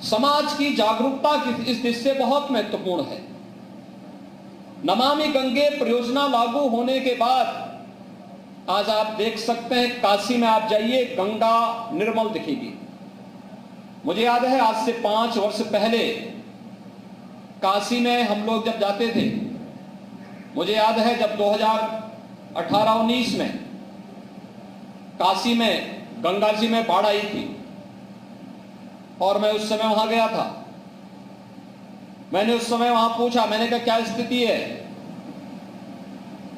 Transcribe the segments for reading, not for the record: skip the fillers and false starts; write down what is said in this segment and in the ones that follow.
समाज की जागरूकता इस दृष्टि से बहुत महत्वपूर्ण है। नमामि गंगे परियोजना लागू होने के बाद आज आप देख सकते हैं, काशी में आप जाइए, गंगा निर्मल दिखेगी। मुझे याद है आज से 5 वर्ष पहले काशी में हम लोग जब जाते थे, मुझे याद है जब 2018-19 में काशी में गंगा जी में बाढ़ आई थी और मैं उस समय वहां गया था। मैंने उस समय वहां पूछा, मैंने कहा क्या स्थिति है,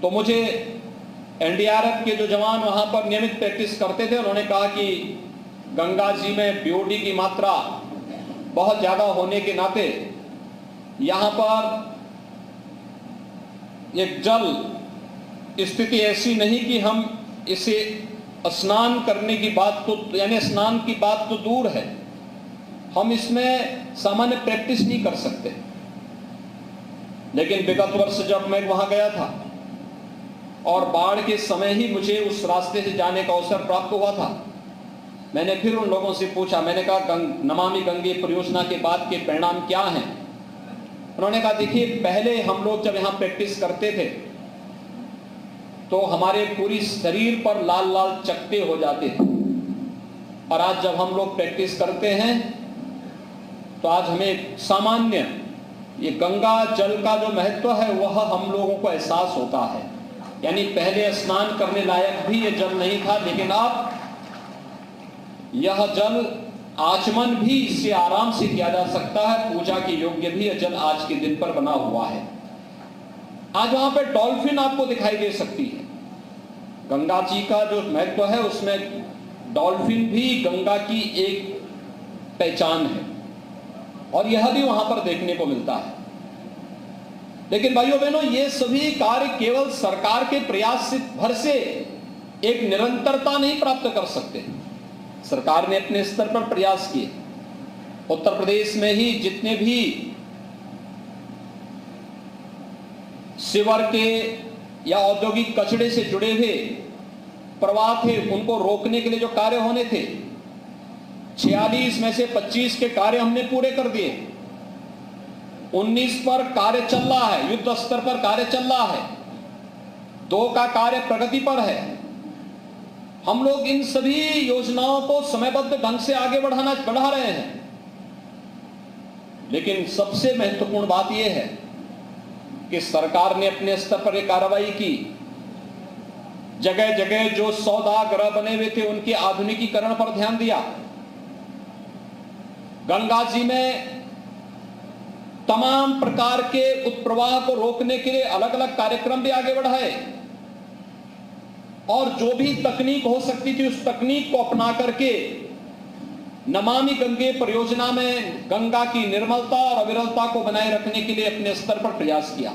तो मुझे एनडीआरएफ के जो जवान वहां पर नियमित प्रैक्टिस करते थे, उन्होंने कहा कि गंगा जी में बीओडी की मात्रा बहुत ज्यादा होने के नाते यहां पर एक जल स्थिति ऐसी नहीं कि हम इसे स्नान करने की बात तो, यानी स्नान की बात तो दूर है, हम इसमें सामान्य प्रैक्टिस नहीं कर सकते। लेकिन विगत वर्ष जब मैं वहां गया था और बाढ़ के समय ही मुझे उस रास्ते से जाने का अवसर प्राप्त हुआ था, मैंने फिर उन लोगों से पूछा, मैंने कहा नमामि गंगे परियोजना के बाद के परिणाम क्या हैं। उन्होंने कहा देखिए, पहले हम लोग जब यहाँ प्रैक्टिस करते थे तो हमारे पूरी शरीर पर लाल लाल चकत्ते हो जाते थे, और आज जब हम लोग प्रैक्टिस करते हैं तो आज हमें सामान्य ये गंगा जल का जो महत्व है वह हम लोगों को एहसास होता है। यानी पहले स्नान करने लायक भी ये जल नहीं था, लेकिन अब यह जल आचमन भी इससे आराम से किया जा सकता है, पूजा के योग्य भी यह जल आज के दिन पर बना हुआ है। आज वहां पे डॉल्फिन आपको दिखाई दे सकती है। गंगा जी का जो महत्व है उसमें डॉल्फिन भी गंगा की एक पहचान है, और यह भी वहां पर देखने को मिलता है। लेकिन भाइयों बहनों, ये सभी कार्य केवल सरकार के प्रयास से भर से एक निरंतरता नहीं प्राप्त कर सकते। सरकार ने अपने स्तर पर प्रयास किए। उत्तर प्रदेश में ही जितने भी सीवर के या औद्योगिक कचड़े से जुड़े हुए प्रवाह थे, उनको रोकने के लिए जो कार्य होने थे, 46 में से 25 के कार्य हमने पूरे कर दिए। 19 पर कार्य चल रहा है, युद्ध स्तर पर कार्य चल रहा है। 2 का कार्य प्रगति पर है। हम लोग इन सभी योजनाओं को समयबद्ध ढंग से आगे बढ़ा रहे हैं। लेकिन सबसे महत्वपूर्ण बात यह है कि सरकार ने अपने स्तर पर एक कार्रवाई की। जगह जगह जो सौदागर बने हुए थे उनके आधुनिकीकरण पर ध्यान दिया। गंगा जी में तमाम प्रकार के उत्प्रवाह को रोकने के लिए अलग अलग कार्यक्रम भी आगे बढ़ाए, और जो भी तकनीक हो सकती थी उस तकनीक को अपना करके नमामि गंगे परियोजना में गंगा की निर्मलता और अविरलता को बनाए रखने के लिए अपने स्तर पर प्रयास किया।